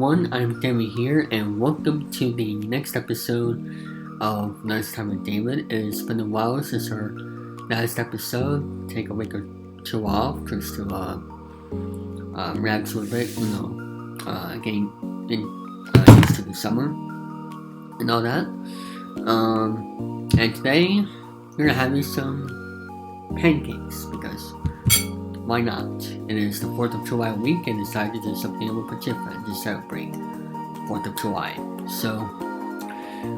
everyone, I'm David here, and welcome to the next episode of Lunchtime with David. It's been a while since our last episode. Take a week or two off just to relax a little bit, getting used to the summer and all that. And today we're having some pancakes because why not? It is the 4th of July week and decided to do something a little bit different to celebrate 4th of July. So,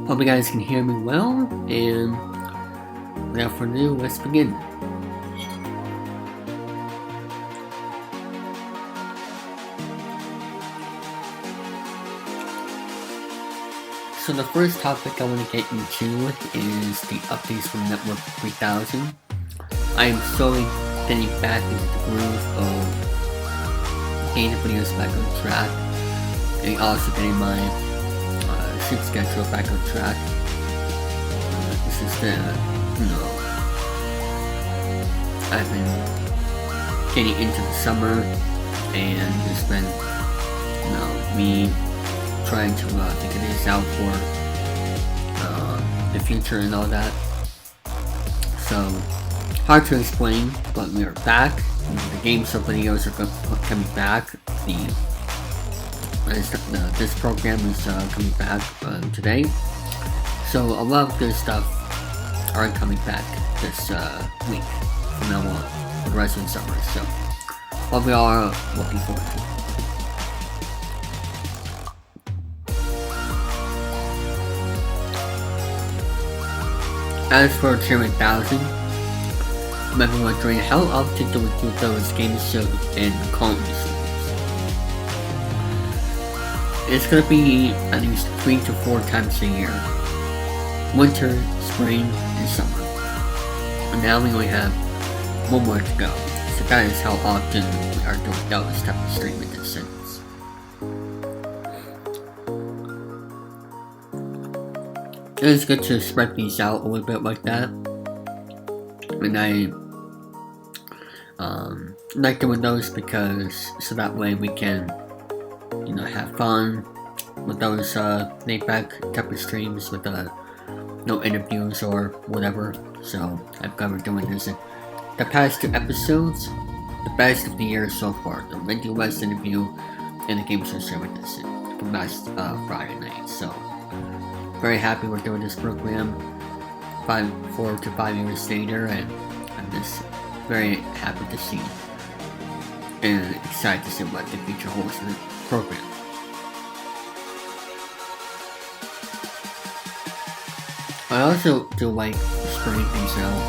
hope you guys can hear me well, and without further ado, let's begin. So the first topic I want to get into is the updates from Network 3000. I am slowly getting back into the groove of getting the videos back on track, and also getting my shoot schedule back on track. This is I've been getting into the summer, and it's been, me trying to figure this out for the future and all that. So, hard to explain, but we are back. The game show videos are coming back. This program is coming back today. So a lot of good stuff are coming back this week from now on for the rest of the summer. So what we are looking forward to. As for 3000, remember wondering how often do we do those game shows and comedy series? It's gonna be at least 3 to 4 times a year. Winter, spring, and summer. And now we only have one more to go. So that is how often we are doing those type of streaming decisions. It is good to spread these out a little bit like that. And I like doing those because so that way we can have fun with those laid back type of streams with no interviews or whatever. So I've covered doing this in the past 2 episodes, the best of the year so far, the Randy West interview and the game show service from last Friday night. So very happy we're doing this program 4 to 5 years later, and I'm just very happy to see and excited to see what the future holds in the program. I also do like spreading things out.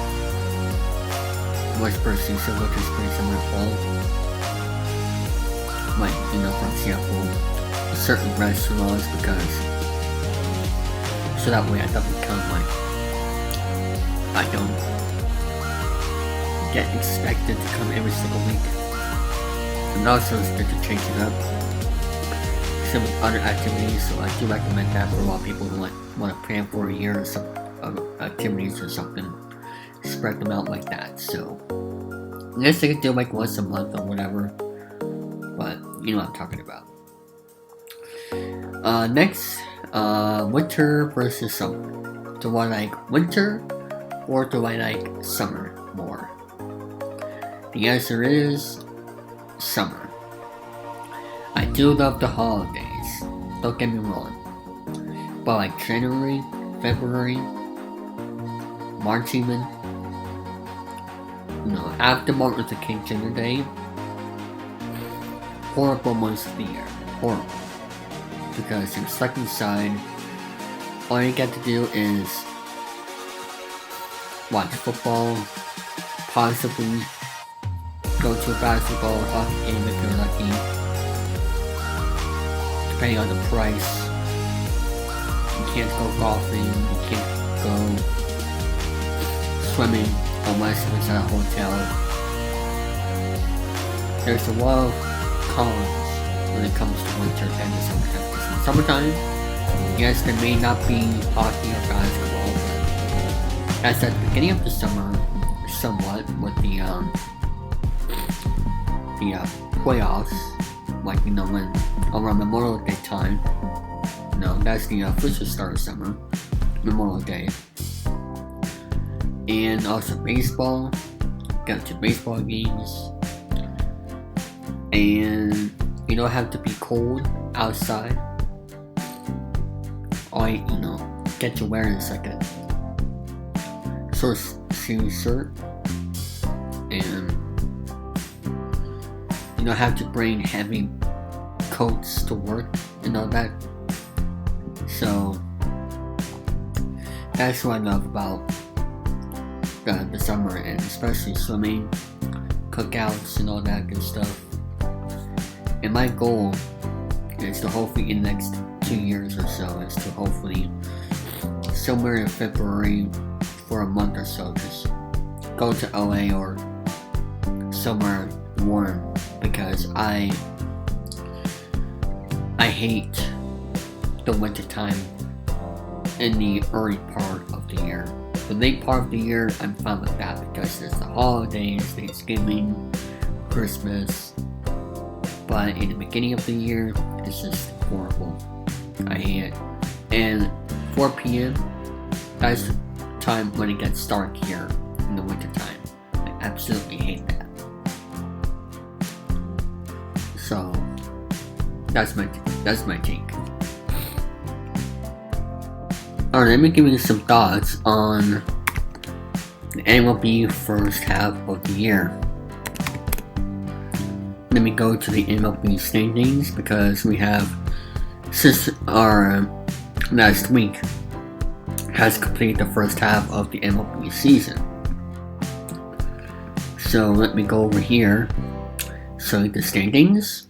West Burst season, which is pretty similar to fall. Like, for example, certain restaurants, because so that way I don't become like I don't get expected to come every single week. And also it's good to change it up. Some other activities, so I do recommend that for a lot of people who want to plan for a year or some activities or something. Spread them out like that. So I guess they could do like once a month or whatever. But you know what I'm talking about. Next, winter versus summer. Do I like winter or do I like summer more? The answer is summer. I do love the holidays, don't get me wrong, but like January, February, March even, after Martin Luther King Jr. Day, horrible months of the year, horrible, because you're stuck inside. All you get to do is watch football, possibly go to a basketball or hockey game if you're lucky. Depending on the price, you can't go golfing, you can't go swimming unless it's at a hotel. There's a lot of cons when it comes to winter and the summertime. Because in the summertime, yes, there may not be hockey or basketball, but that's at the beginning of the summer, somewhat with the playoffs, like when around Memorial Day time. No, that's the official start of summer, Memorial Day. And also baseball, got to baseball games. And you don't have to be cold outside. All get your wearing like a short sleeve shirt. And you don't have to bring heavy coats to work and all that. So that's what I love about the summer, and especially swimming, cookouts, and all that good stuff. And my goal is to hopefully in the next 2 years or so is to hopefully somewhere in February for a month or so just go to LA or somewhere warm, because I hate the winter time in the early part of the year. The late part of the year, I'm fine with that because there's the holidays, Thanksgiving, Christmas. But in the beginning of the year, it's just horrible. I hate it. And 4 p.m., that's the time when it gets dark here in the winter time. I absolutely hate that. So that's my take. Alright, let me give you some thoughts on the MLB first half of the year. Let me go to the MLB standings because we have, since our last week has completed the first half of the MLB season. So let me go over here, show you the standings.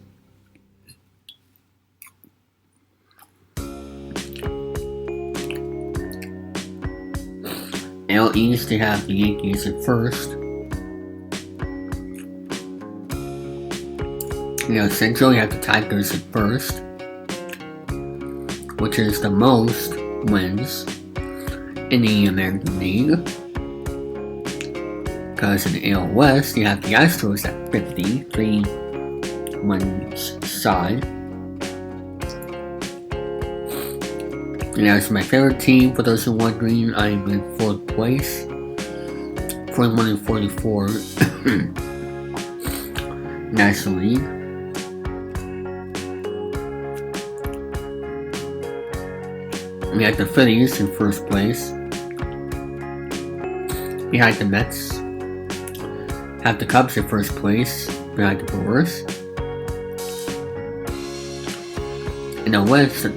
AL East, they have the Yankees at first. Central, you have the Tigers at first, which is the most wins in the American League. Because in the AL West, you have the Astros at 53 wins side. And that's my favorite team. For those who are wondering, I am in 4th place, 41 and 44 National League. We have the Phillies in 1st place, behind the Mets. Have the Cubs in 1st place, behind the Brewers. In the West, the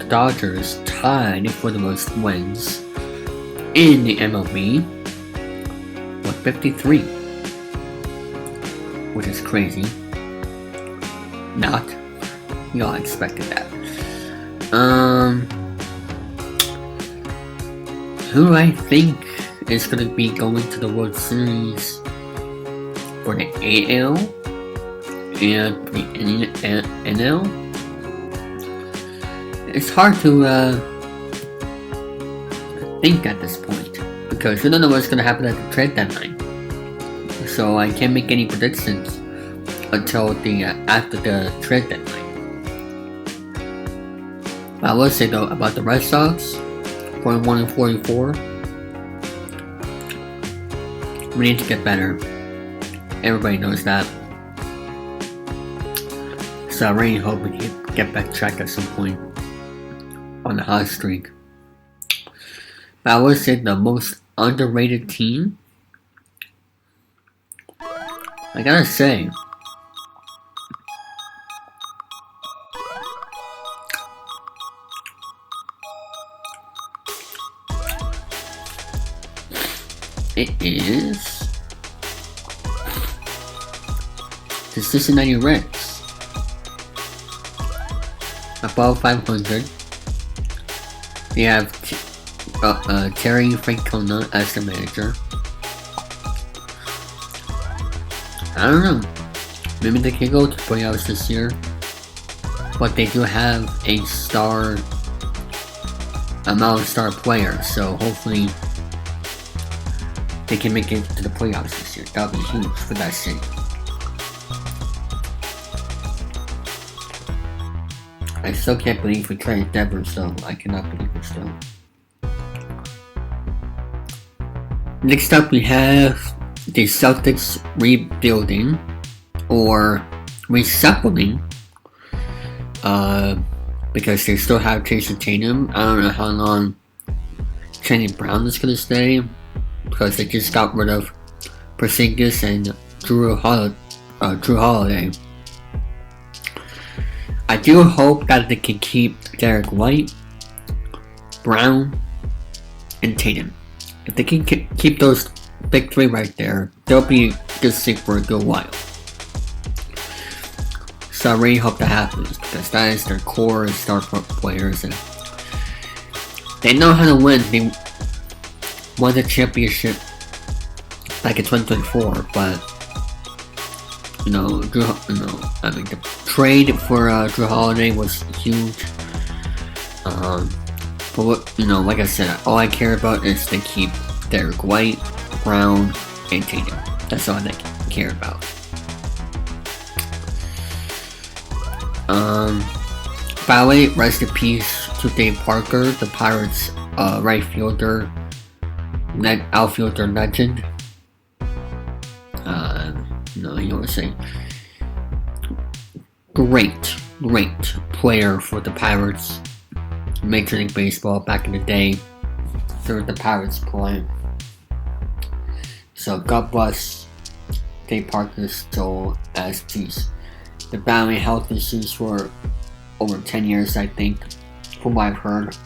Dodgers tied for the most wins in the MLB with 53, which is crazy. Not, y'all expected that. Who do I think is going to be going to the World Series for the AL and the NL? It's hard to think at this point because we don't know what's going to happen at the trade deadline. So I can't make any predictions until after the trade deadline. But I will say though about the Red Sox, 41 and 44. We need to get better. Everybody knows that. So I really hope we can get back track at some point on the hot streak. But I would say the most underrated team, I gotta say, it is the Cincinnati Reds. Above 500. They have Terry Francona as the manager. I don't know. Maybe they can go to playoffs this year. But they do have a star player, so hopefully they can make it to the playoffs this year. That would be huge for that city. I still can't believe we traded Devers, though. I cannot believe it still. Next up, we have the Celtics rebuilding or reshuffling, because they still have Jason Tatum. I don't know how long Channing Brown is gonna stay, because they just got rid of Porzingis and Drew Holiday. I do hope that they can keep Derek White, Brown, and Tatum. If they can keep those big three right there, they'll be good sync for a good while. So I really hope that happens, because that is their core star players, and they know how to win. They won the championship back in 2024, but the trade for Drew Holiday was huge. But like I said, all I care about is to keep Derek White, Brown, and Tatum. That's all I care about. By the way, rest in peace to Dave Parker, the Pirates right fielder, outfielder legend. You want to say great player for the Pirates. Major League Baseball back in the day, through the Pirates play. So God bless Dave Parker's soul, as he's been battling health issues for over 10 years, I think, from what I've heard.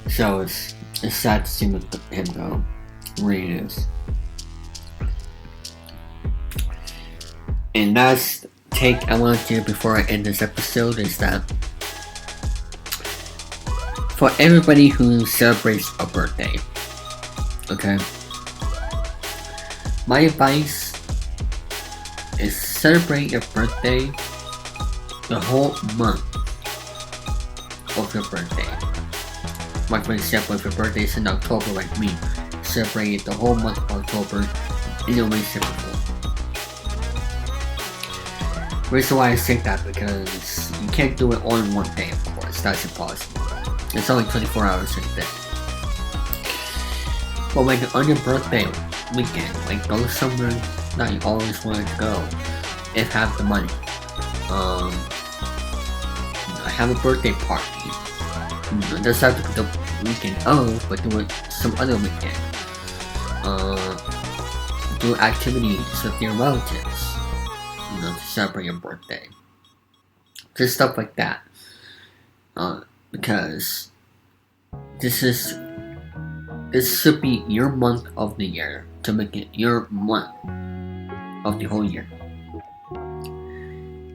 So it's sad to see him go. It really is. And last take I want to do before I end this episode is that for everybody who celebrates a birthday, okay, my advice is celebrate your birthday the whole month of your birthday. Like for example, if your birthday is in October like me, celebrate it the whole month of October and you'll make it before. Reason why I say that, because you can't do it all in one day, of course, that's impossible. It's only 24 hours in a day. But like on your birthday weekend, like go somewhere that you always wanted to go, if have the money. Have a birthday party. It doesn't have to be the weekend of, but do it some other weekend. Do activities with your relatives, to celebrate your birthday. Just stuff like that. Because this should be your month of the year, to make it your month of the whole year.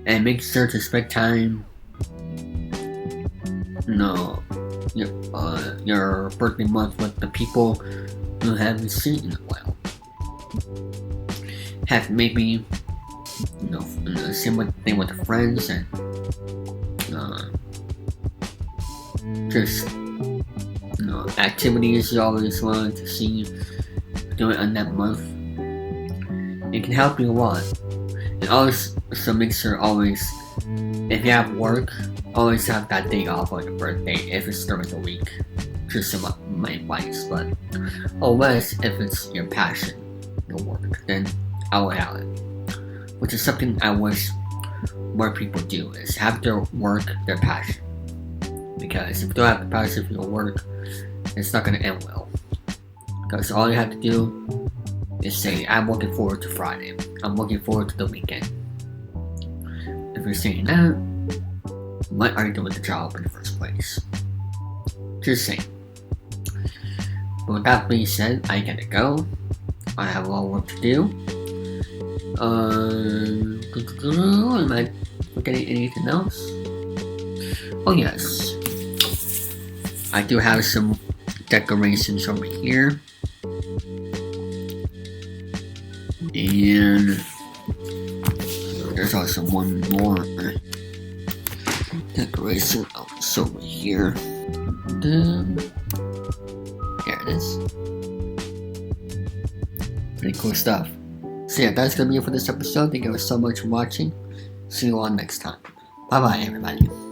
And make sure to spend time, your birthday month with the people you haven't seen in a while. Have maybe, same thing with the friends, and just activities you always wanted to see, do it on that month. It can help you a lot. And always, so make sure always, if you have work, always have that day off on your birthday if it's during the week. Just my advice, but always if it's your passion, your work, then I'll allow it. Which is something I wish more people do, is have their work their passion. Because if you don't have the passion for your work, it's not going to end well. Because all you have to do is say, I'm looking forward to Friday. I'm looking forward to the weekend. If you're saying that, what are you doing the job in the first place? Just saying. But with that being said, I gotta go. I have a lot of work to do. Am I forgetting anything else? Oh yes. I do have some decorations over here. And there's also one more decoration also over here. There it is. Pretty cool stuff. So yeah, that's gonna be it for this episode. Thank you so much for watching. See you all next time. Bye bye, everybody.